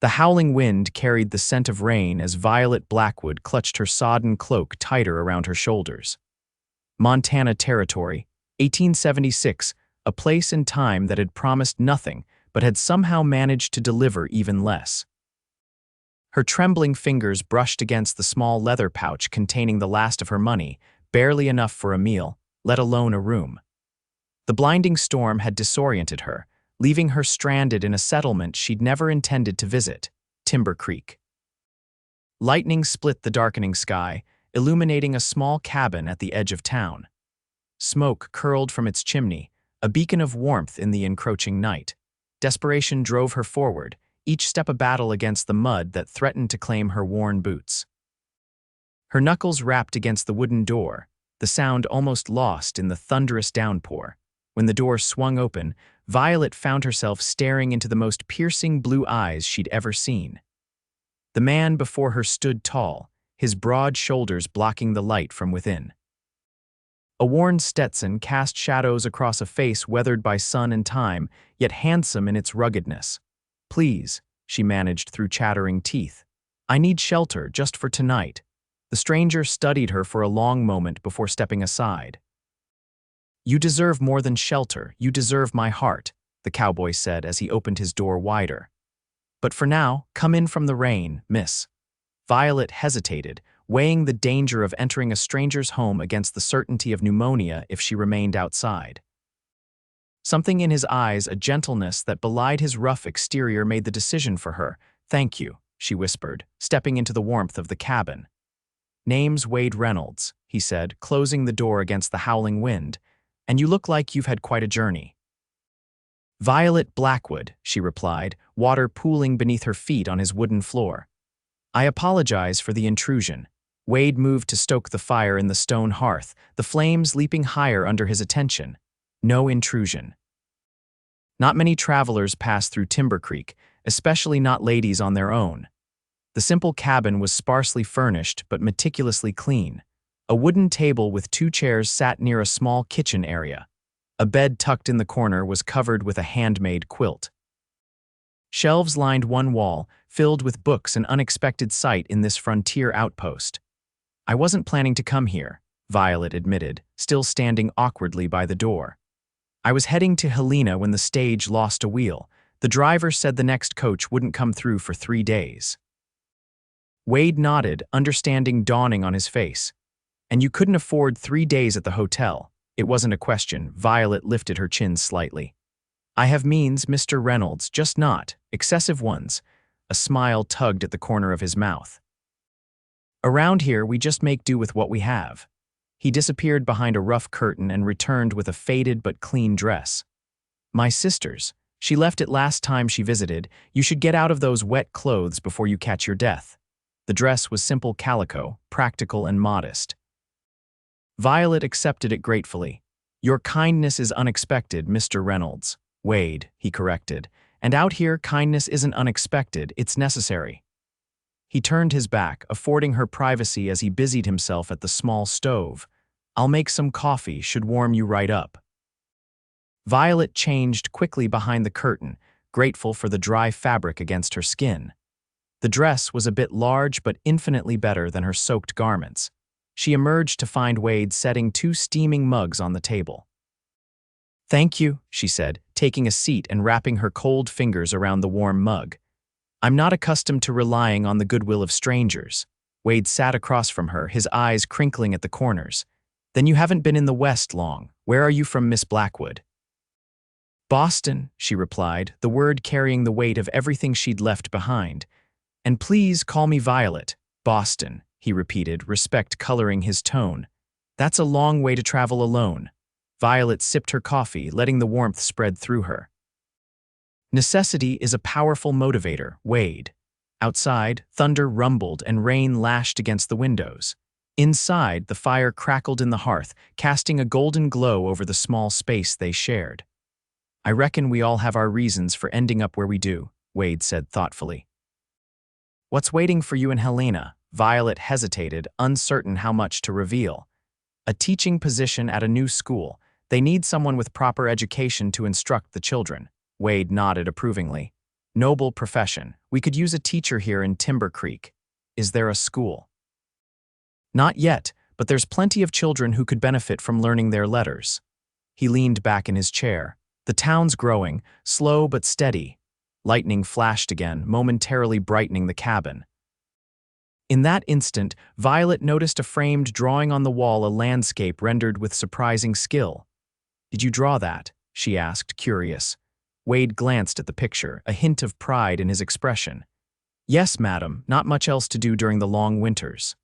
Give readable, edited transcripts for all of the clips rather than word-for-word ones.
The howling wind carried the scent of rain as Violet Blackwood clutched her sodden cloak tighter around her shoulders. Montana Territory, 1876, a place and time that had promised nothing but had somehow managed to deliver even less. Her trembling fingers brushed against the small leather pouch containing the last of her money, barely enough for a meal, let alone a room. The blinding storm had disoriented her, leaving her stranded in a settlement she'd never intended to visit, Timber Creek. Lightning split the darkening sky, illuminating a small cabin at the edge of town. Smoke curled from its chimney, a beacon of warmth in the encroaching night. Desperation drove her forward, each step a battle against the mud that threatened to claim her worn boots. Her knuckles rapped against the wooden door, the sound almost lost in the thunderous downpour. When the door swung open, Violet found herself staring into the most piercing blue eyes she'd ever seen. The man before her stood tall, his broad shoulders blocking the light from within. A worn Stetson cast shadows across a face weathered by sun and time, yet handsome in its ruggedness. "Please," she managed through chattering teeth. "I need shelter just for tonight." The stranger studied her for a long moment before stepping aside. "You deserve more than shelter, you deserve my heart," the cowboy said as he opened his door wider. "But for now, come in from the rain, miss." Violet hesitated, weighing the danger of entering a stranger's home against the certainty of pneumonia if she remained outside. Something in his eyes, a gentleness that belied his rough exterior, made the decision for her. "Thank you," she whispered, stepping into the warmth of the cabin. "Name's Wade Reynolds," he said, closing the door against the howling wind. "And you look like you've had quite a journey." "Violet Blackwood," she replied, water pooling beneath her feet on his wooden floor. "I apologize for the intrusion." Wade moved to stoke the fire in the stone hearth, the flames leaping higher under his attention. No intrusion. Not many travelers pass through Timber Creek, especially not ladies on their own. The simple cabin was sparsely furnished but meticulously clean. A wooden table with 2 chairs sat near a small kitchen area. A bed tucked in the corner was covered with a handmade quilt. Shelves lined one wall, filled with books, an unexpected sight in this frontier outpost. "I wasn't planning to come here," Violet admitted, still standing awkwardly by the door. "I was heading to Helena when the stage lost a wheel. The driver said the next coach wouldn't come through for 3 days." Wade nodded, understanding dawning on his face. "And you couldn't afford 3 days at the hotel?" It wasn't a question. Violet lifted her chin slightly. "I have means, Mr. Reynolds, just not excessive ones." A smile tugged at the corner of his mouth. "Around here, we just make do with what we have." He disappeared behind a rough curtain and returned with a faded but clean dress. "My sister's. She left it last time she visited. You should get out of those wet clothes before you catch your death." The dress was simple calico, practical and modest. Violet accepted it gratefully. "Your kindness is unexpected, Mr. Reynolds." "Wade," he corrected. "And out here, kindness isn't unexpected, it's necessary." He turned his back, affording her privacy as he busied himself at the small stove. "I'll make some coffee, should warm you right up." Violet changed quickly behind the curtain, grateful for the dry fabric against her skin. The dress was a bit large but infinitely better than her soaked garments. She emerged to find Wade setting 2 steaming mugs on the table. "Thank you," she said, taking a seat and wrapping her cold fingers around the warm mug. "I'm not accustomed to relying on the goodwill of strangers." Wade sat across from her, his eyes crinkling at the corners. "Then you haven't been in the West long. Where are you from, Miss Blackwood?" "Boston," she replied, the word carrying the weight of everything she'd left behind. "And please call me Violet." "Boston," he repeated, respect coloring his tone. "That's a long way to travel alone." Violet sipped her coffee, letting the warmth spread through her. "Necessity is a powerful motivator, Wade." Outside, thunder rumbled and rain lashed against the windows. Inside, the fire crackled in the hearth, casting a golden glow over the small space they shared. "I reckon we all have our reasons for ending up where we do," Wade said thoughtfully. "What's waiting for you in Helena?" Violet hesitated, uncertain how much to reveal. "A teaching position at a new school. They need someone with proper education to instruct the children." Wade nodded approvingly. Noble profession. We could use a teacher here in Timber Creek. Is there a school? Not yet, but there's plenty of children who could benefit from learning their letters. He leaned back in his chair. The town's growing, slow but steady. Lightning flashed again, momentarily brightening the cabin. In that instant, Violet noticed a framed drawing on the wall, a landscape rendered with surprising skill. "Did you draw that?" she asked, curious. Wade glanced at the picture, a hint of pride in his expression. "Yes, madam, not much else to do during the long winters."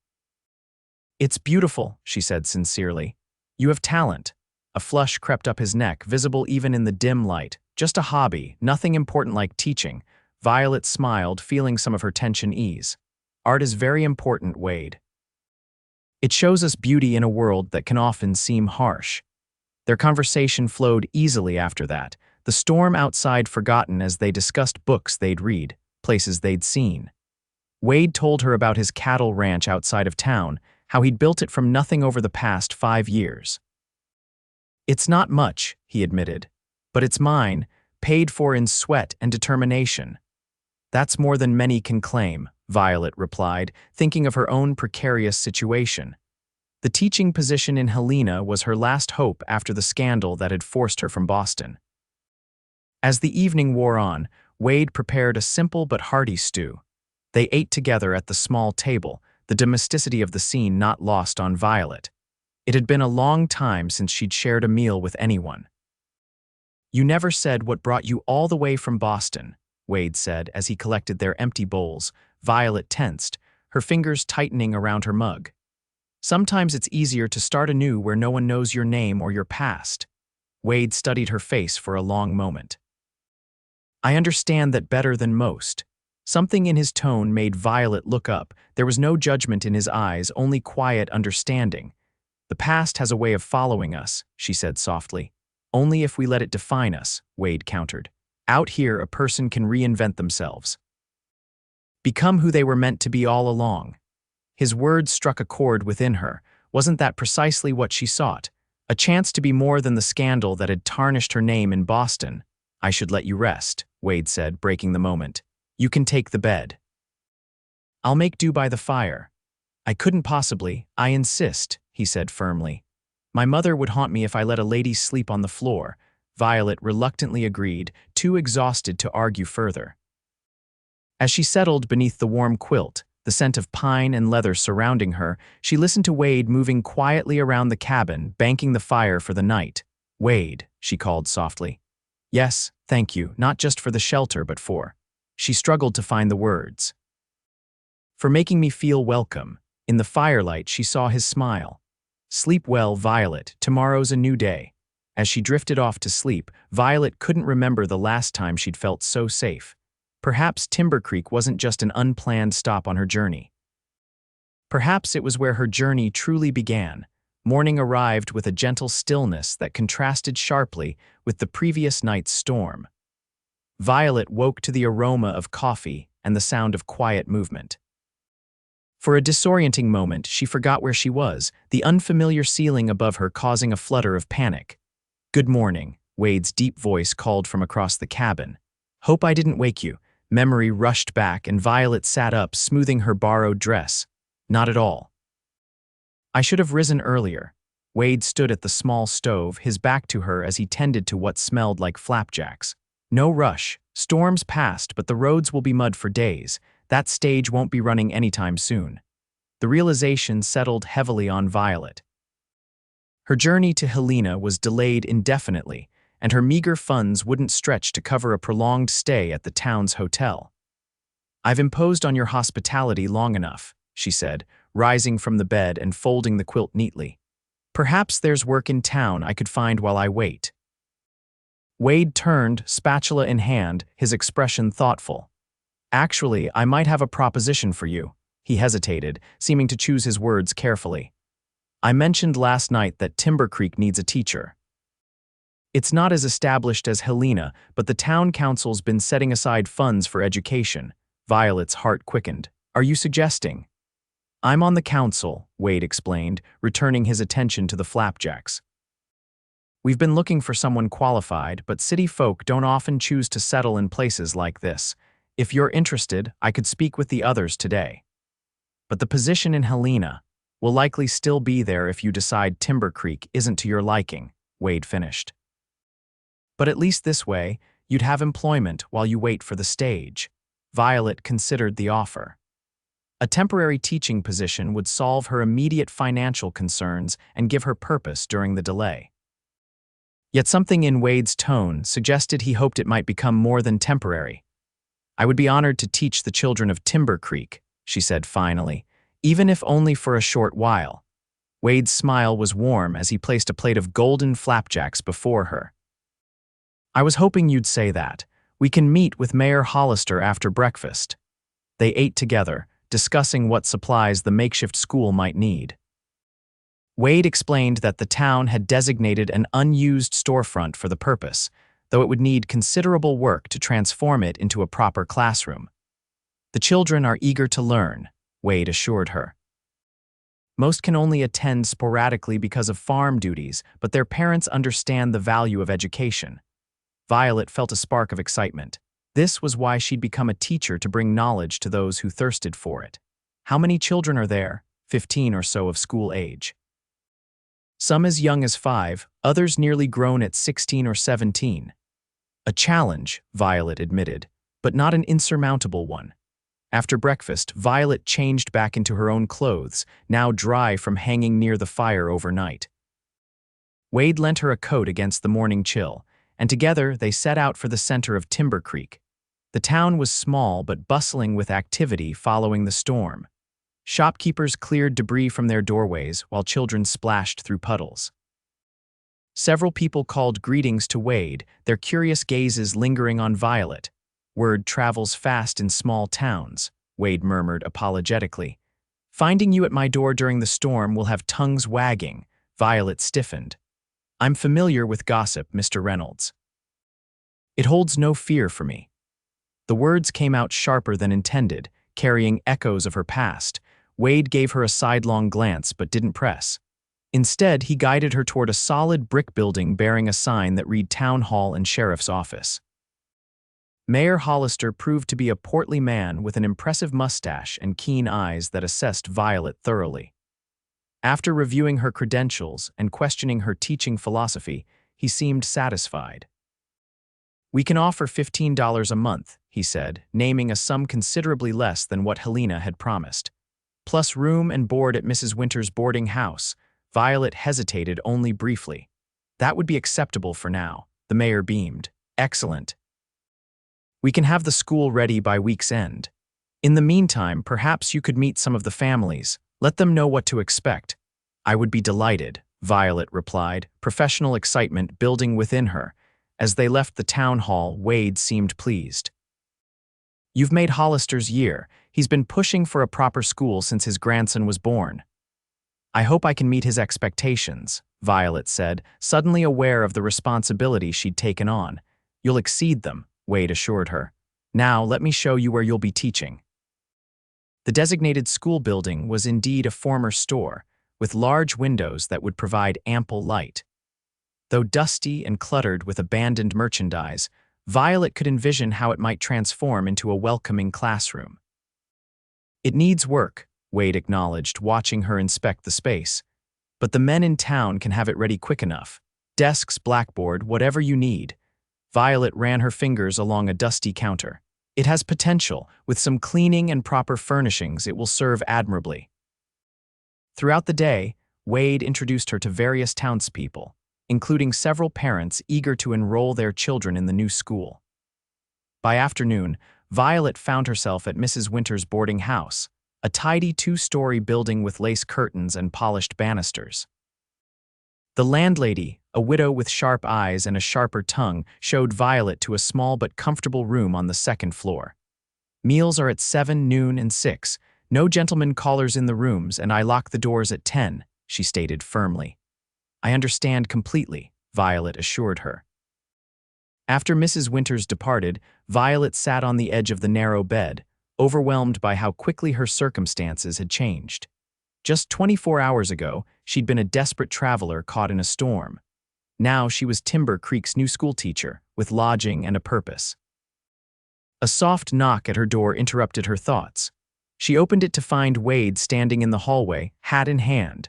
"It's beautiful," she said sincerely. "You have talent." A flush crept up his neck, visible even in the dim light. "Just a hobby, nothing important like teaching." Violet smiled, feeling some of her tension ease. "Art is very important, Wade. It shows us beauty in a world that can often seem harsh." Their conversation flowed easily after that, the storm outside forgotten as they discussed books they'd read, places they'd seen. Wade told her about his cattle ranch outside of town, how he'd built it from nothing over the past 5 years. "It's not much," he admitted, "but it's mine, paid for in sweat and determination." "That's more than many can claim," Violet replied, thinking of her own precarious situation. The teaching position in Helena was her last hope after the scandal that had forced her from Boston. As the evening wore on, Wade prepared a simple but hearty stew. They ate together at the small table, the domesticity of the scene not lost on Violet. It had been a long time since she'd shared a meal with anyone. "You never said what brought you all the way from Boston," Wade said as he collected their empty bowls. Violet tensed, her fingers tightening around her mug. "Sometimes it's easier to start anew where no one knows your name or your past." Wade studied her face for a long moment. "I understand that better than most." Something in his tone made Violet look up. There was no judgment in his eyes, only quiet understanding. "The past has a way of following us," she said softly. "Only if we let it define us," Wade countered. "Out here, a person can reinvent themselves. Become who they were meant to be all along." His words struck a chord within her. Wasn't that precisely what she sought? A chance to be more than the scandal that had tarnished her name in Boston. "I should let you rest," Wade said, breaking the moment. "You can take the bed." "I'll make do by the fire." "I couldn't possibly. I insist," he said firmly. "My mother would haunt me if I let a lady sleep on the floor." Violet reluctantly agreed, too exhausted to argue further. As she settled beneath the warm quilt, the scent of pine and leather surrounding her, she listened to Wade moving quietly around the cabin, banking the fire for the night. "Wade," she called softly. "Yes, thank you, not just for the shelter, but for—" She struggled to find the words. "For making me feel welcome." In the firelight, she saw his smile. "Sleep well, Violet. Tomorrow's a new day." As she drifted off to sleep, Violet couldn't remember the last time she'd felt so safe. Perhaps Timber Creek wasn't just an unplanned stop on her journey. Perhaps it was where her journey truly began. Morning arrived with a gentle stillness that contrasted sharply with the previous night's storm. Violet woke to the aroma of coffee and the sound of quiet movement. For a disorienting moment, she forgot where she was, the unfamiliar ceiling above her causing a flutter of panic. "Good morning," Wade's deep voice called from across the cabin. "Hope I didn't wake you." Memory rushed back and Violet sat up, smoothing her borrowed dress. "Not at all. I should have risen earlier." Wade stood at the small stove, his back to her as he tended to what smelled like flapjacks. "No rush. Storms passed, but the roads will be mud for days. That stage won't be running anytime soon." The realization settled heavily on Violet. Her journey to Helena was delayed indefinitely, and her meager funds wouldn't stretch to cover a prolonged stay at the town's hotel. "I've imposed on your hospitality long enough," she said, rising from the bed and folding the quilt neatly. "Perhaps there's work in town I could find while I wait." Wade turned, spatula in hand, his expression thoughtful. "Actually, I might have a proposition for you." He hesitated, seeming to choose his words carefully. "I mentioned last night that Timber Creek needs a teacher. It's not as established as Helena, but the town council's been setting aside funds for education." Violet's heart quickened. "Are you suggesting—" "I'm on the council," Wade explained, returning his attention to the flapjacks. We've been looking for someone qualified, but city folk don't often choose to settle in places like this. If you're interested, I could speak with the others today. But the position in Helena will likely still be there if you decide Timber Creek isn't to your liking," Wade finished. "But at least this way, you'd have employment while you wait for the stage." Violet considered the offer. A temporary teaching position would solve her immediate financial concerns and give her purpose during the delay. Yet something in Wade's tone suggested he hoped it might become more than temporary. "I would be honored to teach the children of Timber Creek," she said finally, "even if only for a short while." Wade's smile was warm as he placed a plate of golden flapjacks before her. "I was hoping you'd say that. We can meet with Mayor Hollister after breakfast." They ate together, discussing what supplies the makeshift school might need. Wade explained that the town had designated an unused storefront for the purpose, though it would need considerable work to transform it into a proper classroom. "The children are eager to learn," Wade assured her. "Most can only attend sporadically because of farm duties, but their parents understand the value of education." Violet felt a spark of excitement. This was why she'd become a teacher, to bring knowledge to those who thirsted for it. "How many children are there?" 15 or so of school age. "Some as young as 5, others nearly grown at 16 or 17. "A challenge," Violet admitted, "but not an insurmountable one." After breakfast, Violet changed back into her own clothes, now dry from hanging near the fire overnight. Wade lent her a coat against the morning chill, and together they set out for the center of Timber Creek. The town was small but bustling with activity following the storm. Shopkeepers cleared debris from their doorways while children splashed through puddles. Several people called greetings to Wade, their curious gazes lingering on Violet. "Word travels fast in small towns," Wade murmured apologetically. "Finding you at my door during the storm will have tongues wagging." Violet stiffened. "I'm familiar with gossip, Mr. Reynolds. It holds no fear for me." The words came out sharper than intended, carrying echoes of her past. Wade gave her a sidelong glance but didn't press. Instead, he guided her toward a solid brick building bearing a sign that read Town Hall and Sheriff's Office. Mayor Hollister proved to be a portly man with an impressive mustache and keen eyes that assessed Violet thoroughly. After reviewing her credentials and questioning her teaching philosophy, he seemed satisfied. "We can offer $15 a month," he said, naming a sum considerably less than what Helena had promised. "Plus room and board at Mrs. Winter's boarding house." Violet hesitated only briefly. "That would be acceptable for now," the mayor beamed. "Excellent. We can have the school ready by week's end. In the meantime, perhaps you could meet some of the families. Let them know what to expect." "I would be delighted," Violet replied, professional excitement building within her. As they left the town hall, Wade seemed pleased. "You've made Hollister's year. He's been pushing for a proper school since his grandson was born." "I hope I can meet his expectations," Violet said, suddenly aware of the responsibility she'd taken on. "You'll exceed them," Wade assured her. "Now, let me show you where you'll be teaching." The designated school building was indeed a former store, with large windows that would provide ample light. Though dusty and cluttered with abandoned merchandise, Violet could envision how it might transform into a welcoming classroom. "It needs work," Wade acknowledged, watching her inspect the space. "But the men in town can have it ready quick enough. Desks, blackboard, whatever you need." Violet ran her fingers along a dusty counter. "It has potential. With some cleaning and proper furnishings, it will serve admirably." Throughout the day, Wade introduced her to various townspeople, including several parents eager to enroll their children in the new school. By afternoon, Violet found herself at Mrs. Winter's boarding house, a tidy 2-story building with lace curtains and polished banisters. The landlady, a widow with sharp eyes and a sharper tongue, showed Violet to a small but comfortable room on the 2nd floor. "Meals are at 7, noon, and 6. No gentlemen callers in the rooms, and I lock the doors at 10, she stated firmly. "I understand completely," Violet assured her. After Mrs. Winters departed, Violet sat on the edge of the narrow bed, overwhelmed by how quickly her circumstances had changed. Just 24 hours ago, she'd been a desperate traveler caught in a storm. Now she was Timber Creek's new schoolteacher, with lodging and a purpose. A soft knock at her door interrupted her thoughts. She opened it to find Wade standing in the hallway, hat in hand.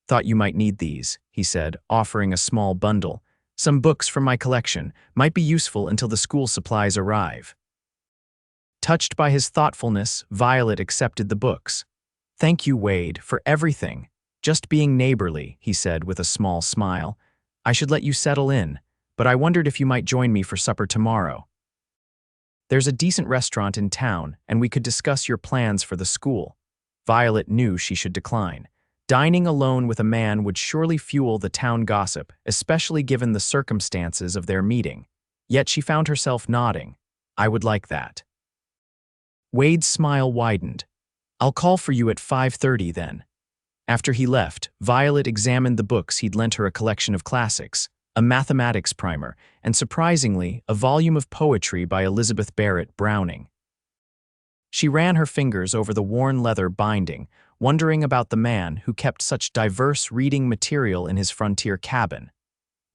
"Thought you might need these," he said, offering a small bundle. "Some books from my collection might be useful until the school supplies arrive." Touched by his thoughtfulness, Violet accepted the books. "Thank you, Wade, for everything. Just being neighborly," he said with a small smile. "I should let you settle in, but I wondered if you might join me for supper tomorrow. There's a decent restaurant in town, and we could discuss your plans for the school." Violet knew she should decline. Dining alone with a man would surely fuel the town gossip, especially given the circumstances of their meeting. Yet she found herself nodding. "I would like that." Wade's smile widened. "I'll call for you at 5:30 then." After he left, Violet examined the books he'd lent her, a collection of classics, a mathematics primer, and surprisingly, a volume of poetry by Elizabeth Barrett Browning. She ran her fingers over the worn leather binding, wondering about the man who kept such diverse reading material in his frontier cabin.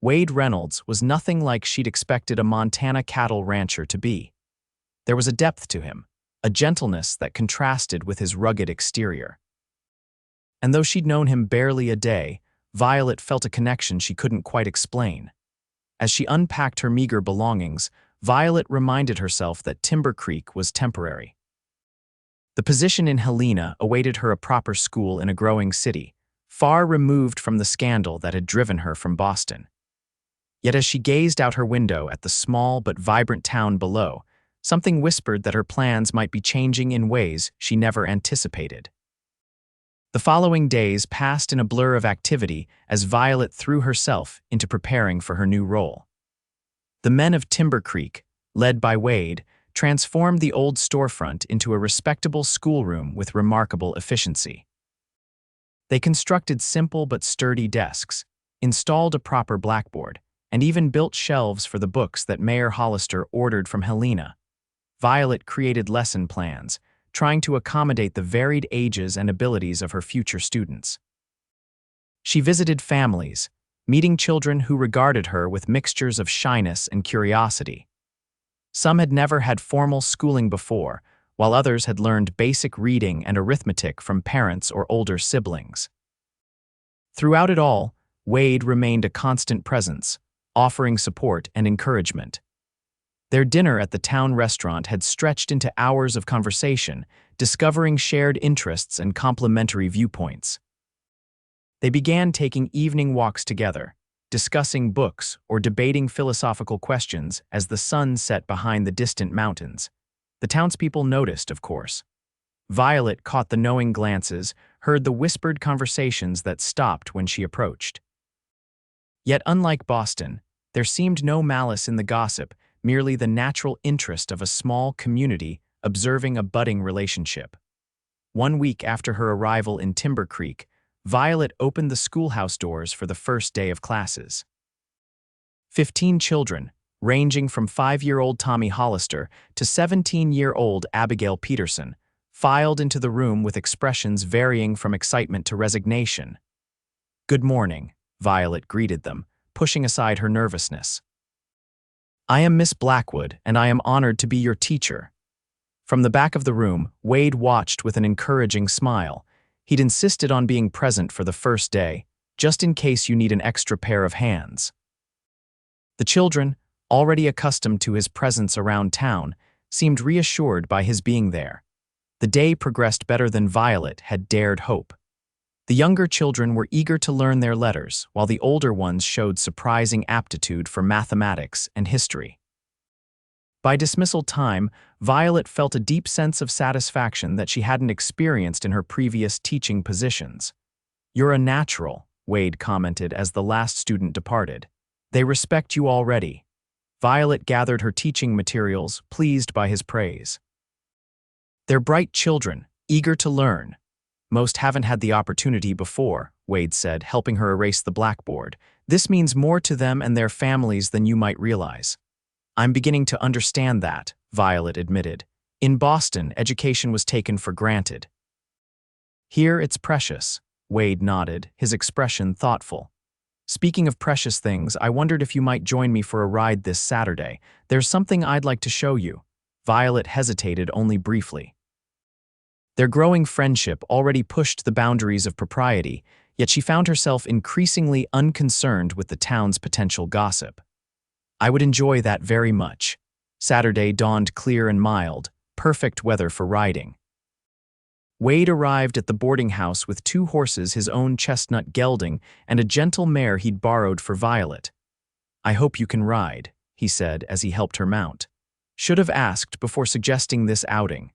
Wade Reynolds was nothing like she'd expected a Montana cattle rancher to be. There was a depth to him, a gentleness that contrasted with his rugged exterior. And though she'd known him barely a day, Violet felt a connection she couldn't quite explain. As she unpacked her meager belongings, Violet reminded herself that Timber Creek was temporary. The position in Helena awaited her, a proper school in a growing city, far removed from the scandal that had driven her from Boston. Yet as she gazed out her window at the small but vibrant town below, something whispered that her plans might be changing in ways she never anticipated. The following days passed in a blur of activity as Violet threw herself into preparing for her new role. The men of Timber Creek, led by Wade, transformed the old storefront into a respectable schoolroom with remarkable efficiency. They constructed simple but sturdy desks, installed a proper blackboard, and even built shelves for the books that Mayor Hollister ordered from Helena. Violet created lesson plans, trying to accommodate the varied ages and abilities of her future students. She visited families, meeting children who regarded her with mixtures of shyness and curiosity. Some had never had formal schooling before, while others had learned basic reading and arithmetic from parents or older siblings. Throughout it all, Wade remained a constant presence, offering support and encouragement. Their dinner at the town restaurant had stretched into hours of conversation, discovering shared interests and complementary viewpoints. They began taking evening walks together, discussing books or debating philosophical questions as the sun set behind the distant mountains. The townspeople noticed, of course. Violet caught the knowing glances, heard the whispered conversations that stopped when she approached. Yet unlike Boston, there seemed no malice in the gossip, merely the natural interest of a small community observing a budding relationship. 1 week after her arrival in Timber Creek, Violet opened the schoolhouse doors for the first day of classes. 15 children, ranging from 5-year-old Tommy Hollister to 17-year-old Abigail Peterson, filed into the room with expressions varying from excitement to resignation. "Good morning," Violet greeted them, pushing aside her nervousness. "I am Miss Blackwood, and I am honored to be your teacher." From the back of the room, Wade watched with an encouraging smile. He'd insisted on being present for the first day, just in case you need an extra pair of hands. The children, already accustomed to his presence around town, seemed reassured by his being there. The day progressed better than Violet had dared hope. The younger children were eager to learn their letters, while the older ones showed surprising aptitude for mathematics and history. By dismissal time, Violet felt a deep sense of satisfaction that she hadn't experienced in her previous teaching positions. "You're a natural," Wade commented as the last student departed. "They respect you already." Violet gathered her teaching materials, pleased by his praise. "They're bright children, eager to learn. Most haven't had the opportunity before," Wade said, helping her erase the blackboard. "This means more to them and their families than you might realize." "I'm beginning to understand that," Violet admitted. "In Boston, education was taken for granted." "Here it's precious," Wade nodded, his expression thoughtful. Speaking of precious things, I wondered if you might join me for a ride this Saturday. There's something I'd like to show you. Violet hesitated only briefly. Their growing friendship already pushed the boundaries of propriety, yet she found herself increasingly unconcerned with the town's potential gossip. I would enjoy that very much. Saturday dawned clear and mild, perfect weather for riding. Wade arrived at the boarding house with 2 horses, his own chestnut gelding, and a gentle mare he'd borrowed for Violet. "I hope you can ride," he said as he helped her mount. Should have asked before suggesting this outing.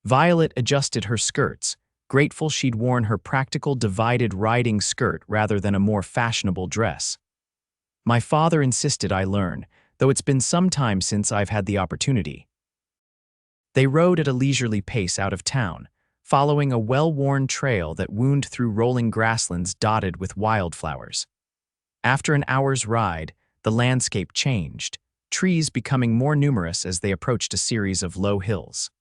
Violet adjusted her skirts, grateful she'd worn her practical divided riding skirt rather than a more fashionable dress. "My father insisted I learn, though it's been some time since I've had the opportunity." They rode at a leisurely pace out of town, following a well-worn trail that wound through rolling grasslands dotted with wildflowers. After an hour's ride, the landscape changed, trees becoming more numerous as they approached a series of low hills.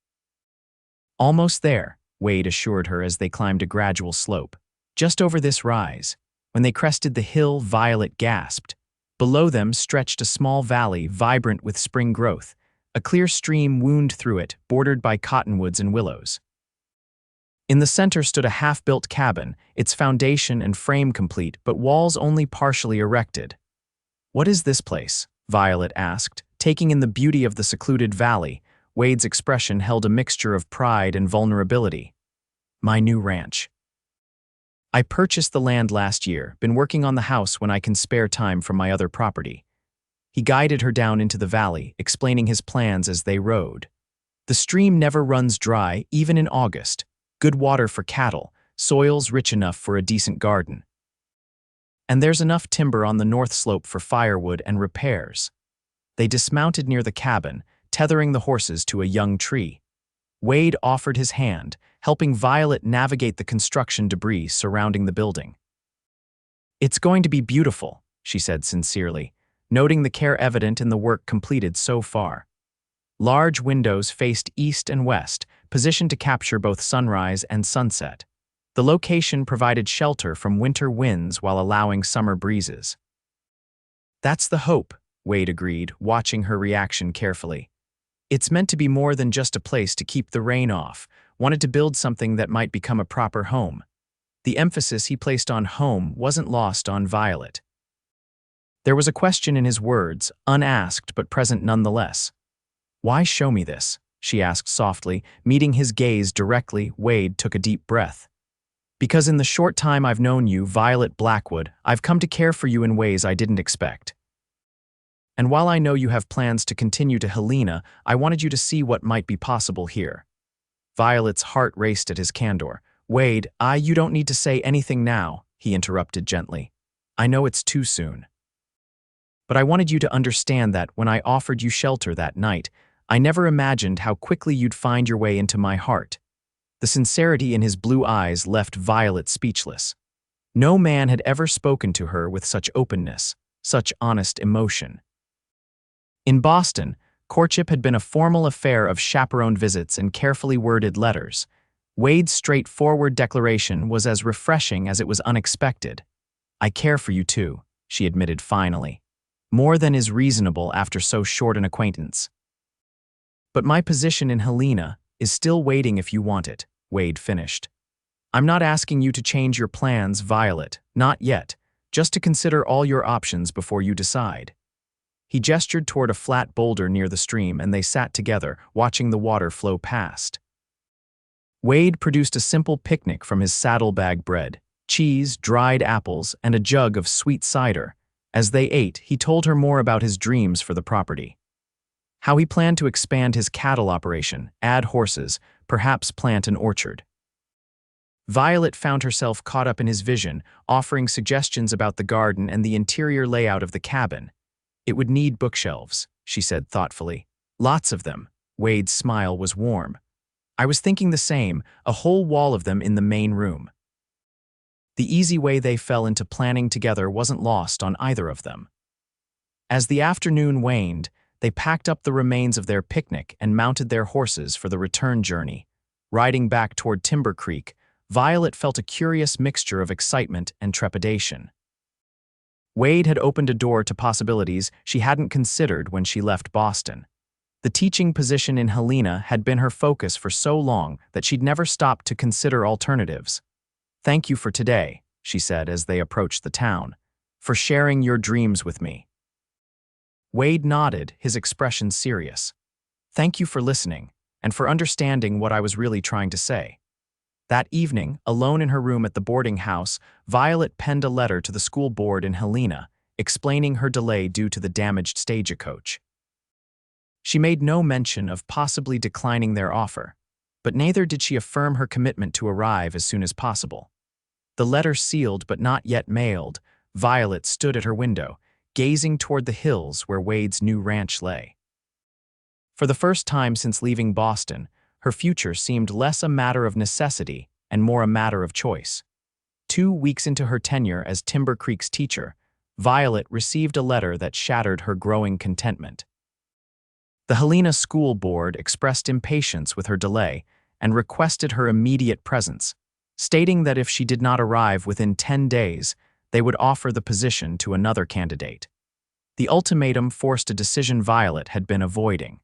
"Almost there," Wade assured her as they climbed a gradual slope. Just over this rise. When they crested the hill, Violet gasped. Below them stretched a small valley vibrant with spring growth. A clear stream wound through it, bordered by cottonwoods and willows. In the center stood a half-built cabin, its foundation and frame complete, but walls only partially erected. "What is this place?" Violet asked, taking in the beauty of the secluded valley. Wade's expression held a mixture of pride and vulnerability. "My new ranch. I purchased the land last year, been working on the house when I can spare time from my other property." He guided her down into the valley, explaining his plans as they rode. "The stream never runs dry, even in August. Good water for cattle, soils rich enough for a decent garden. And there's enough timber on the north slope for firewood and repairs." They dismounted near the cabin, tethering the horses to a young tree. Wade offered his hand, helping Violet navigate the construction debris surrounding the building. "It's going to be beautiful," she said sincerely, noting the care evident in the work completed so far. Large windows faced east and west, positioned to capture both sunrise and sunset. The location provided shelter from winter winds while allowing summer breezes. "That's the hope," Wade agreed, watching her reaction carefully. "It's meant to be more than just a place to keep the rain off. Wanted to build something that might become a proper home." The emphasis he placed on home wasn't lost on Violet. There was a question in his words, unasked but present nonetheless. "Why show me this?" she asked softly, meeting his gaze directly. Wade took a deep breath. "Because in the short time I've known you, Violet Blackwood, I've come to care for you in ways I didn't expect. And while I know you have plans to continue to Helena, I wanted you to see what might be possible here." Violet's heart raced at his candor. "Wade, you don't need to say anything now," he interrupted gently. "I know it's too soon. But I wanted you to understand that when I offered you shelter that night, I never imagined how quickly you'd find your way into my heart." The sincerity in his blue eyes left Violet speechless. No man had ever spoken to her with such openness, such honest emotion. In Boston, courtship had been a formal affair of chaperoned visits and carefully worded letters. Wade's straightforward declaration was as refreshing as it was unexpected. "I care for you too," she admitted finally. "More than is reasonable after so short an acquaintance. But my position in Helena is still waiting if you want it," Wade finished. "I'm not asking you to change your plans, Violet, not yet, just to consider all your options before you decide." He gestured toward a flat boulder near the stream, and they sat together, watching the water flow past. Wade produced a simple picnic from his saddlebag: bread, cheese, dried apples, and a jug of sweet cider. As they ate, he told her more about his dreams for the property. How he planned to expand his cattle operation, add horses, perhaps plant an orchard. Violet found herself caught up in his vision, offering suggestions about the garden and the interior layout of the cabin. "It would need bookshelves," she said thoughtfully. "Lots of them." Wade's smile was warm. "I was thinking the same, a whole wall of them in the main room." The easy way they fell into planning together wasn't lost on either of them. As the afternoon waned, they packed up the remains of their picnic and mounted their horses for the return journey. Riding back toward Timber Creek, Violet felt a curious mixture of excitement and trepidation. Wade had opened a door to possibilities she hadn't considered when she left Boston. The teaching position in Helena had been her focus for so long that she'd never stopped to consider alternatives. "Thank you for today," she said as they approached the town, "for sharing your dreams with me." Wade nodded, his expression serious. "Thank you for listening, and for understanding what I was really trying to say." That evening, alone in her room at the boarding house, Violet penned a letter to the school board in Helena, explaining her delay due to the damaged stagecoach. She made no mention of possibly declining their offer, but neither did she affirm her commitment to arrive as soon as possible. The letter sealed but not yet mailed, Violet stood at her window, gazing toward the hills where Wade's new ranch lay. For the first time since leaving Boston, her future seemed less a matter of necessity and more a matter of choice. 2 weeks into her tenure as Timber Creek's teacher, Violet received a letter that shattered her growing contentment. The Helena School Board expressed impatience with her delay and requested her immediate presence, stating that if she did not arrive within 10 days, they would offer the position to another candidate. The ultimatum forced a decision Violet had been avoiding.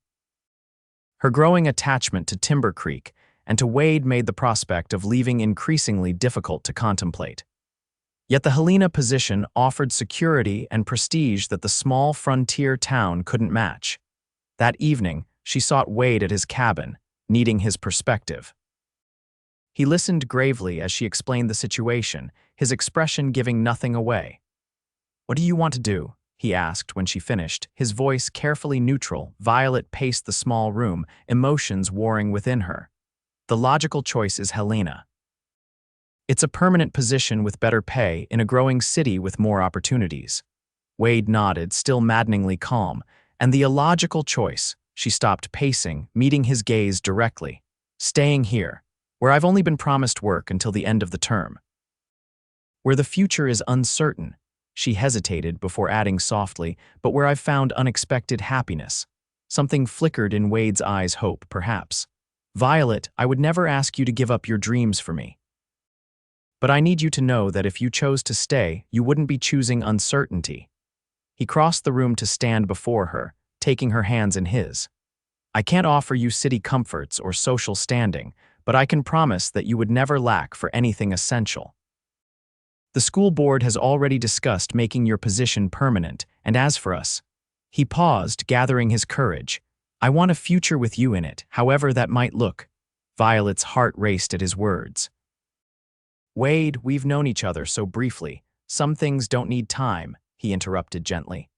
Her growing attachment to Timber Creek and to Wade made the prospect of leaving increasingly difficult to contemplate. Yet the Helena position offered security and prestige that the small frontier town couldn't match. That evening, she sought Wade at his cabin, needing his perspective. He listened gravely as she explained the situation, his expression giving nothing away. "What do you want to do?" he asked when she finished, his voice carefully neutral. Violet paced the small room, emotions warring within her. "The logical choice is Helena. It's a permanent position with better pay in a growing city with more opportunities." Wade nodded, still maddeningly calm. "And the illogical choice," she stopped pacing, meeting his gaze directly, "staying here, where I've only been promised work until the end of the term. Where the future is uncertain," she hesitated before adding softly, "but where I've found unexpected happiness." Something flickered in Wade's eyes, hope, perhaps. "Violet, I would never ask you to give up your dreams for me. But I need you to know that if you chose to stay, you wouldn't be choosing uncertainty." He crossed the room to stand before her, taking her hands in his. "I can't offer you city comforts or social standing, but I can promise that you would never lack for anything essential. The school board has already discussed making your position permanent, and as for us," he paused, gathering his courage, "I want a future with you in it, however that might look." Violet's heart raced at his words. "Wade, we've known each other so briefly. Some things don't need time," he interrupted gently.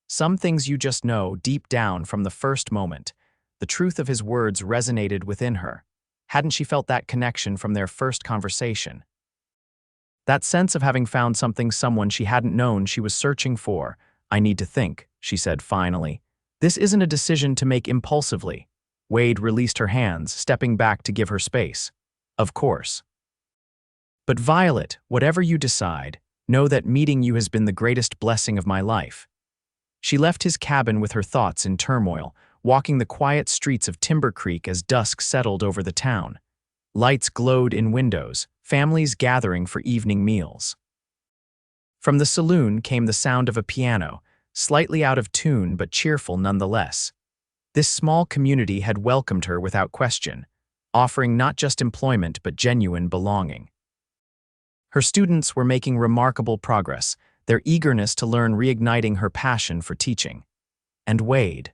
"Some things you just know deep down from the first moment." The truth of his words resonated within her. Hadn't she felt that connection from their first conversation? That sense of having found someone she hadn't known she was searching for. "I need to think," she said finally. "This isn't a decision to make impulsively." Wade released her hands, stepping back to give her space. "Of course. But Violet, whatever you decide, know that meeting you has been the greatest blessing of my life." She left his cabin with her thoughts in turmoil, walking the quiet streets of Timber Creek as dusk settled over the town. Lights glowed in windows, families gathering for evening meals. From the saloon came the sound of a piano, slightly out of tune but cheerful nonetheless. This small community had welcomed her without question, offering not just employment but genuine belonging. Her students were making remarkable progress, their eagerness to learn reigniting her passion for teaching. And Wade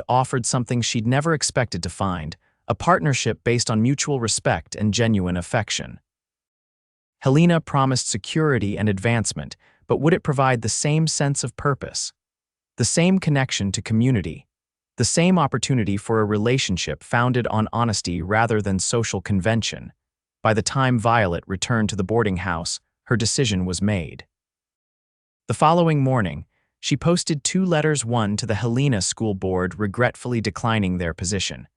offered something she'd never expected to find, a partnership based on mutual respect and genuine affection. Helena promised security and advancement, but would it provide the same sense of purpose? The same connection to community? The same opportunity for a relationship founded on honesty rather than social convention? By the time Violet returned to the boarding house, her decision was made. The following morning, she posted 2 letters, one to the Helena School Board regretfully declining their position,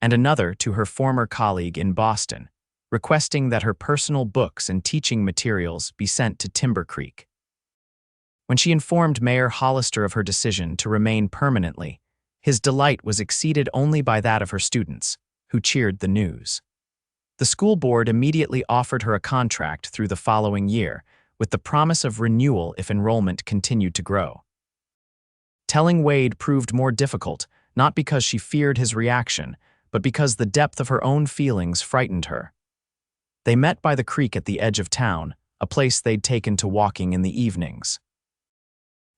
and another to her former colleague in Boston, requesting that her personal books and teaching materials be sent to Timber Creek. When she informed Mayor Hollister of her decision to remain permanently, his delight was exceeded only by that of her students, who cheered the news. The school board immediately offered her a contract through the following year, with the promise of renewal if enrollment continued to grow. Telling Wade proved more difficult, not because she feared his reaction, but because the depth of her own feelings frightened her. They met by the creek at the edge of town, a place they'd taken to walking in the evenings.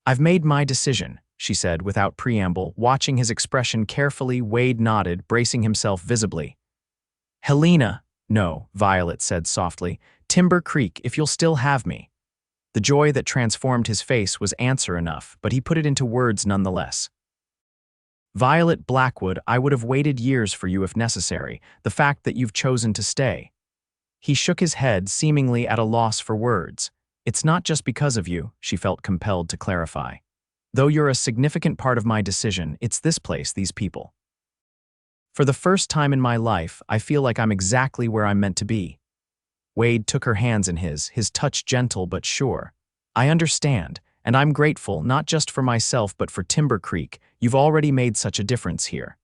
"I've made my decision," she said without preamble. Watching his expression carefully, Wade nodded, bracing himself visibly. "Helena." "No," Violet said softly. "Timber Creek, if you'll still have me." The joy that transformed his face was answer enough, but he put it into words nonetheless. "Violet Blackwood, I would have waited years for you if necessary. The fact that you've chosen to stay." He shook his head, seemingly at a loss for words. "It's not just because of you," she felt compelled to clarify. "Though you're a significant part of my decision, it's this place, these people. For the first time in my life, I feel like I'm exactly where I'm meant to be." Wade took her hands in his touch gentle but sure. "I understand, and I'm grateful not just for myself but for Timber Creek. You've already made such a difference here."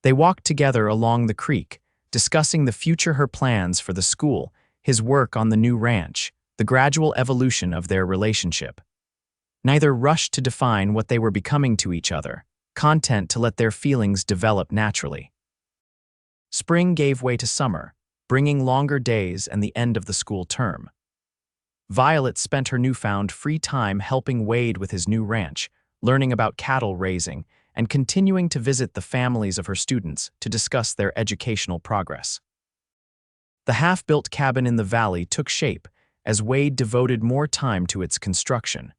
They walked together along the creek, discussing the future, her plans for the school, his work on the new ranch, the gradual evolution of their relationship. Neither rushed to define what they were becoming to each other, content to let their feelings develop naturally. Spring gave way to summer, bringing longer days and the end of the school term. Violet spent her newfound free time helping Wade with his new ranch, learning about cattle raising, and continuing to visit the families of her students to discuss their educational progress. The half-built cabin in the valley took shape as Wade devoted more time to its construction.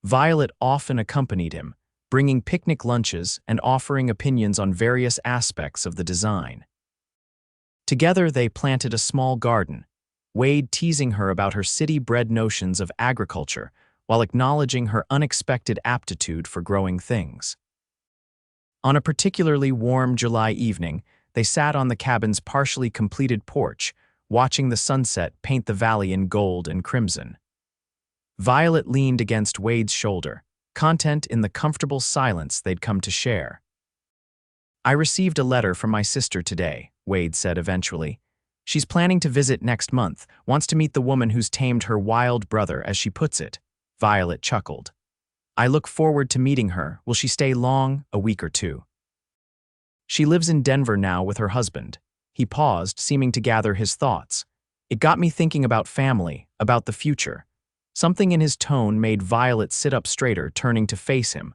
Violet often accompanied him, bringing picnic lunches and offering opinions on various aspects of the design. Together they planted a small garden, Wade teasing her about her city-bred notions of agriculture while acknowledging her unexpected aptitude for growing things. On a particularly warm July evening, they sat on the cabin's partially completed porch, watching the sunset paint the valley in gold and crimson. Violet leaned against Wade's shoulder, content in the comfortable silence they'd come to share. "I received a letter from my sister today," Wade said eventually. "She's planning to visit next month, wants to meet the woman who's tamed her wild brother, as she puts it." Violet chuckled. "I look forward to meeting her. Will she stay long? A week or two?" "She lives in Denver now with her husband." He paused, seeming to gather his thoughts. "It got me thinking about family, about the future." Something in his tone made Violet sit up straighter, turning to face him.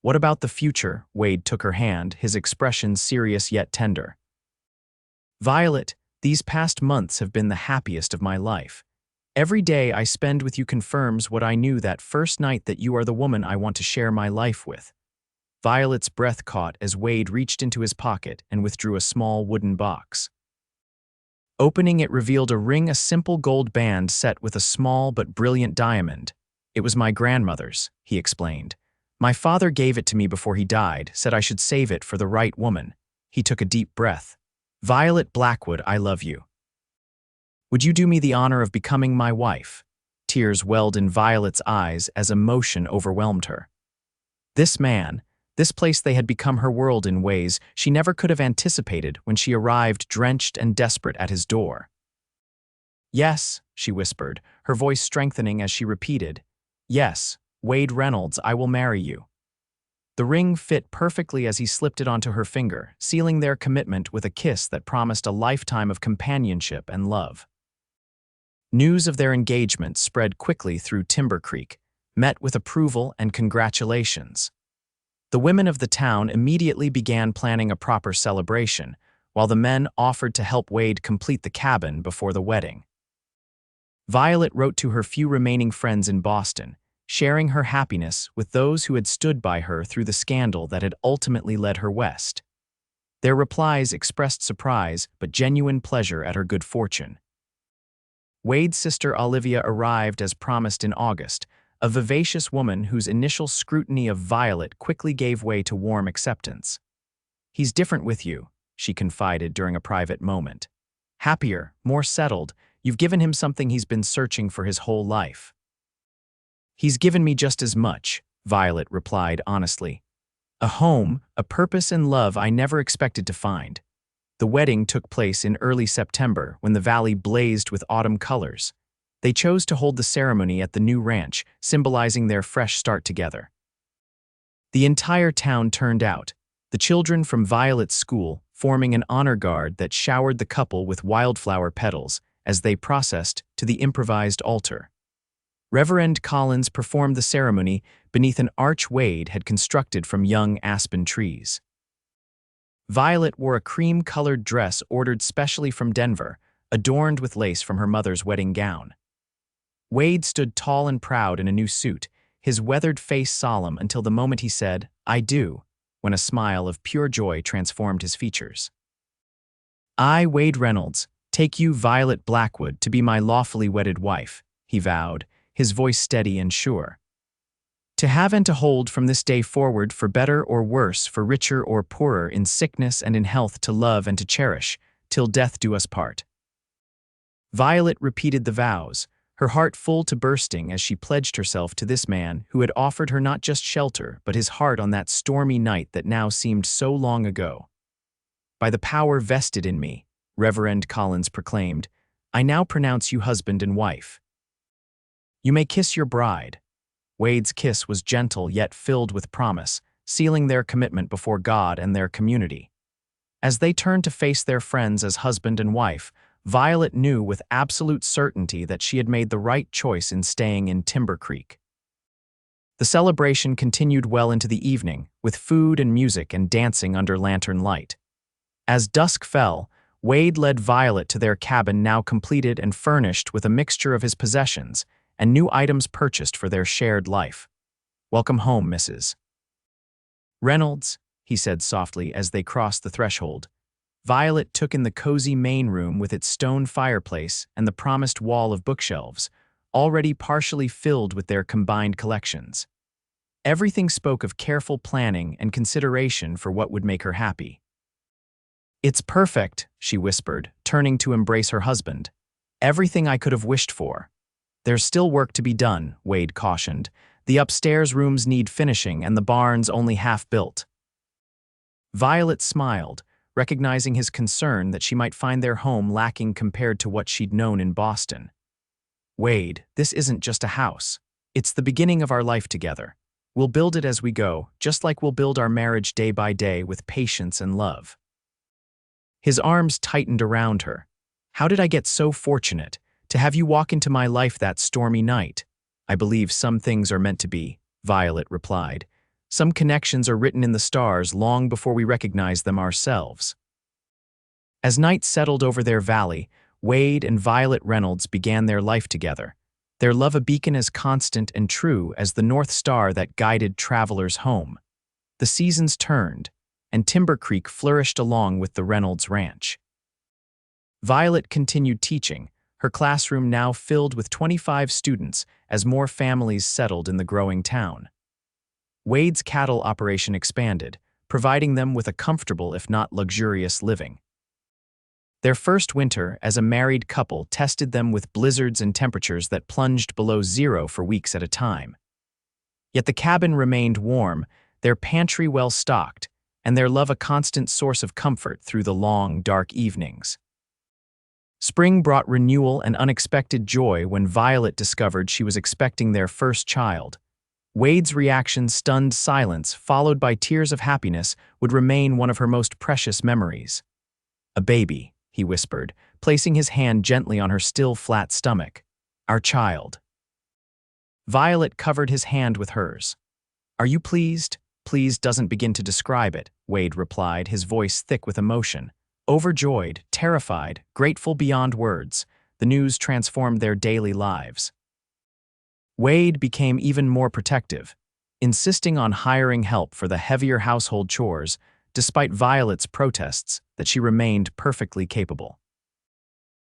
"What about the future?" Wade took her hand, his expression serious yet tender. "Violet, these past months have been the happiest of my life. Every day I spend with you confirms what I knew that first night, that you are the woman I want to share my life with." Violet's breath caught as Wade reached into his pocket and withdrew a small wooden box. Opening it revealed a ring, a simple gold band set with a small but brilliant diamond. "It was my grandmother's," he explained. "My father gave it to me before he died, said I should save it for the right woman." He took a deep breath. "Violet Blackwood, I love you. Would you do me the honor of becoming my wife?" Tears welled in Violet's eyes as emotion overwhelmed her. This man, this place, they had become her world in ways she never could have anticipated when she arrived drenched and desperate at his door. "Yes," she whispered, her voice strengthening as she repeated, "Yes, Wade Reynolds, I will marry you." The ring fit perfectly as he slipped it onto her finger, sealing their commitment with a kiss that promised a lifetime of companionship and love. News of their engagement spread quickly through Timber Creek, met with approval and congratulations. The women of the town immediately began planning a proper celebration, while the men offered to help Wade complete the cabin before the wedding. Violet wrote to her few remaining friends in Boston, sharing her happiness with those who had stood by her through the scandal that had ultimately led her west. Their replies expressed surprise but genuine pleasure at her good fortune. Wade's sister Olivia arrived as promised in August, a vivacious woman whose initial scrutiny of Violet quickly gave way to warm acceptance. "He's different with you," she confided during a private moment. "Happier, more settled. You've given him something he's been searching for his whole life." "He's given me just as much," Violet replied honestly. "A home, a purpose and love I never expected to find." The wedding took place in early September when the valley blazed with autumn colors. They chose to hold the ceremony at the new ranch, symbolizing their fresh start together. The entire town turned out, the children from Violet's school forming an honor guard that showered the couple with wildflower petals as they processed to the improvised altar. Reverend Collins performed the ceremony beneath an arch Wade had constructed from young aspen trees. Violet wore a cream-colored dress ordered specially from Denver, adorned with lace from her mother's wedding gown. Wade stood tall and proud in a new suit, his weathered face solemn until the moment he said, "I do," when a smile of pure joy transformed his features. "I, Wade Reynolds, take you, Violet Blackwood, to be my lawfully wedded wife," he vowed, his voice steady and sure. "To have and to hold from this day forward, for better or worse, for richer or poorer, in sickness and in health, to love and to cherish, till death do us part." Violet repeated the vows, her heart full to bursting as she pledged herself to this man who had offered her not just shelter but his heart on that stormy night that now seemed so long ago. "By the power vested in me," Reverend Collins proclaimed, "I now pronounce you husband and wife. You may kiss your bride." Wade's kiss was gentle yet filled with promise, sealing their commitment before God and their community. As they turned to face their friends as husband and wife, Violet knew with absolute certainty that she had made the right choice in staying in Timber Creek. The celebration continued well into the evening, with food and music and dancing under lantern light. As dusk fell, Wade led Violet to their cabin, now completed and furnished with a mixture of his possessions and new items purchased for their shared life. "Welcome home, Mrs. Reynolds," he said softly as they crossed the threshold. Violet took in the cozy main room with its stone fireplace and the promised wall of bookshelves, already partially filled with their combined collections. Everything spoke of careful planning and consideration for what would make her happy. "It's perfect," she whispered, turning to embrace her husband. "Everything I could have wished for." "There's still work to be done," Wade cautioned. "The upstairs rooms need finishing and the barn's only half built." Violet smiled, recognizing his concern that she might find their home lacking compared to what she'd known in Boston. "Wade, this isn't just a house. It's the beginning of our life together. We'll build it as we go, just like we'll build our marriage day by day with patience and love." His arms tightened around her. "How did I get so fortunate to have you walk into my life that stormy night?" "I believe some things are meant to be," Violet replied. "Some connections are written in the stars long before we recognize them ourselves." As night settled over their valley, Wade and Violet Reynolds began their life together, their love a beacon as constant and true as the North Star that guided travelers home. The seasons turned, and Timber Creek flourished along with the Reynolds Ranch. Violet continued teaching, her classroom now filled with 25 students as more families settled in the growing town. Wade's cattle operation expanded, providing them with a comfortable if not luxurious living. Their first winter as a married couple tested them with blizzards and temperatures that plunged below zero for weeks at a time. Yet the cabin remained warm, their pantry well stocked, and their love a constant source of comfort through the long, dark evenings. Spring brought renewal and unexpected joy when Violet discovered she was expecting their first child. Wade's reaction, stunned silence, followed by tears of happiness, would remain one of her most precious memories. "A baby," he whispered, placing his hand gently on her still flat stomach. "Our child." Violet covered his hand with hers. "Are you pleased?" "Pleased doesn't begin to describe it," Wade replied, his voice thick with emotion. Overjoyed, terrified, grateful beyond words, the news transformed their daily lives. Wade became even more protective, insisting on hiring help for the heavier household chores, despite Violet's protests that she remained perfectly capable.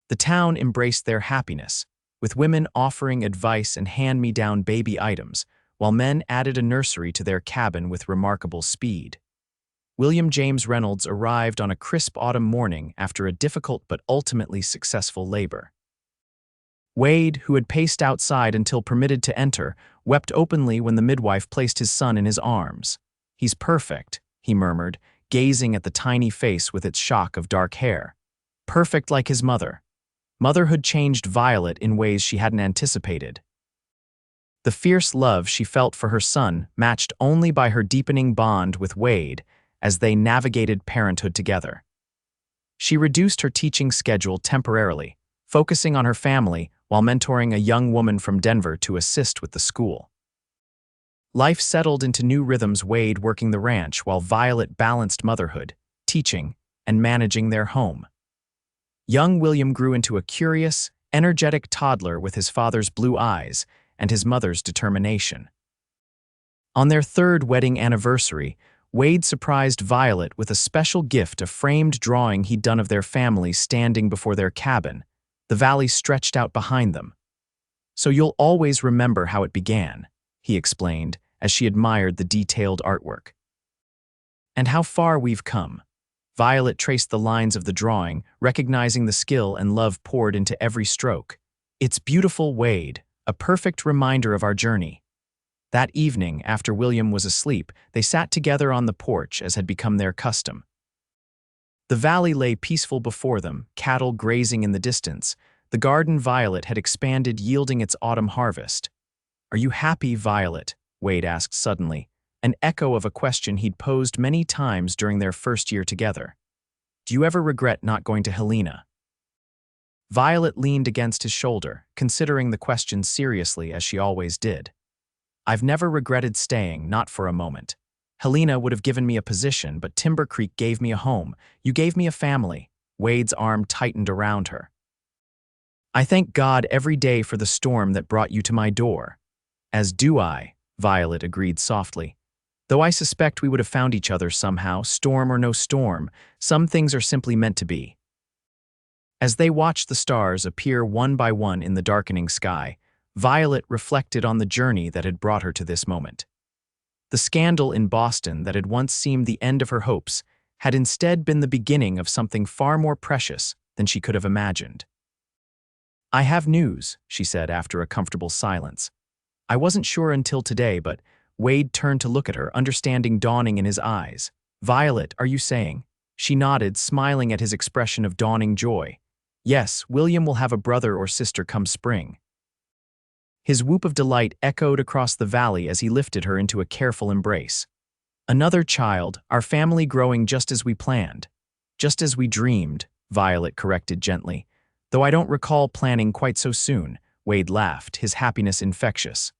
The town embraced their happiness, with women offering advice and hand-me-down baby items, while men added a nursery to their cabin with remarkable speed. William James Reynolds arrived on a crisp autumn morning after a difficult but ultimately successful labor. Wade, who had paced outside until permitted to enter, wept openly when the midwife placed his son in his arms. "He's perfect," he murmured, gazing at the tiny face with its shock of dark hair. "Perfect like his mother." Motherhood changed Violet in ways she hadn't anticipated. The fierce love she felt for her son matched only by her deepening bond with Wade as they navigated parenthood together. She reduced her teaching schedule temporarily, focusing on her family while mentoring a young woman from Denver to assist with the school. Life settled into new rhythms, Wade working the ranch while Violet balanced motherhood, teaching, and managing their home. Young William grew into a curious, energetic toddler with his father's blue eyes and his mother's determination. On their third wedding anniversary, Wade surprised Violet with a special gift, a framed drawing he'd done of their family standing before their cabin, the valley stretched out behind them. "So you'll always remember how it began," he explained as she admired the detailed artwork. "And how far we've come." Violet traced the lines of the drawing, recognizing the skill and love poured into every stroke. "It's beautiful, Wade, a perfect reminder of our journey." That evening, after William was asleep, they sat together on the porch as had become their custom. The valley lay peaceful before them, cattle grazing in the distance. The garden Violet had expanded, yielding its autumn harvest. "Are you happy, Violet?" Wade asked suddenly, an echo of a question he'd posed many times during their first year together. "Do you ever regret not going to Helena?" Violet leaned against his shoulder, considering the question seriously as she always did. "I've never regretted staying, not for a moment. Helena would have given me a position, but Timber Creek gave me a home. You gave me a family." Wade's arm tightened around her. "I thank God every day for the storm that brought you to my door." "As do I," Violet agreed softly. "Though I suspect we would have found each other somehow, storm or no storm. Some things are simply meant to be." As they watched the stars appear one by one in the darkening sky, Violet reflected on the journey that had brought her to this moment. The scandal in Boston that had once seemed the end of her hopes had instead been the beginning of something far more precious than she could have imagined. "I have news," she said after a comfortable silence. "I wasn't sure until today, but..." Wade turned to look at her, understanding dawning in his eyes. "Violet, are you saying?" She nodded, smiling at his expression of dawning joy. "Yes, William will have a brother or sister come spring." His whoop of delight echoed across the valley as he lifted her into a careful embrace. "Another child, our family growing just as we planned. Just as we dreamed," Violet corrected gently. "Though I don't recall planning quite so soon," Wade laughed, his happiness infectious.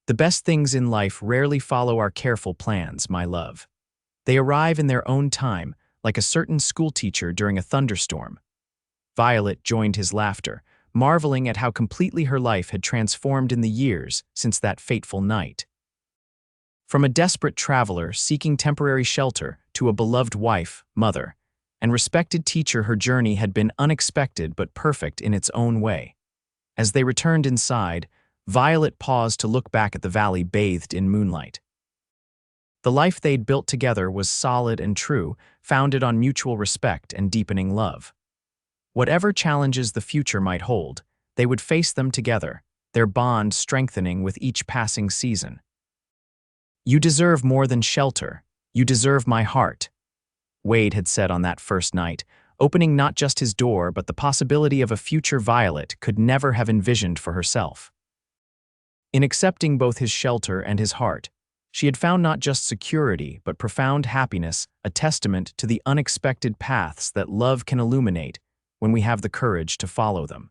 "The best things in life rarely follow our careful plans, my love. They arrive in their own time, like a certain schoolteacher during a thunderstorm." Violet joined his laughter, marveling at how completely her life had transformed in the years since that fateful night. From a desperate traveler seeking temporary shelter to a beloved wife, mother, and respected teacher, her journey had been unexpected but perfect in its own way. As they returned inside, Violet paused to look back at the valley bathed in moonlight. The life they'd built together was solid and true, founded on mutual respect and deepening love. Whatever challenges the future might hold, they would face them together, their bond strengthening with each passing season. "You deserve more than shelter. You deserve my heart," Wade had said on that first night, opening not just his door but the possibility of a future Violet could never have envisioned for herself. In accepting both his shelter and his heart, she had found not just security but profound happiness, a testament to the unexpected paths that love can illuminate when we have the courage to follow them.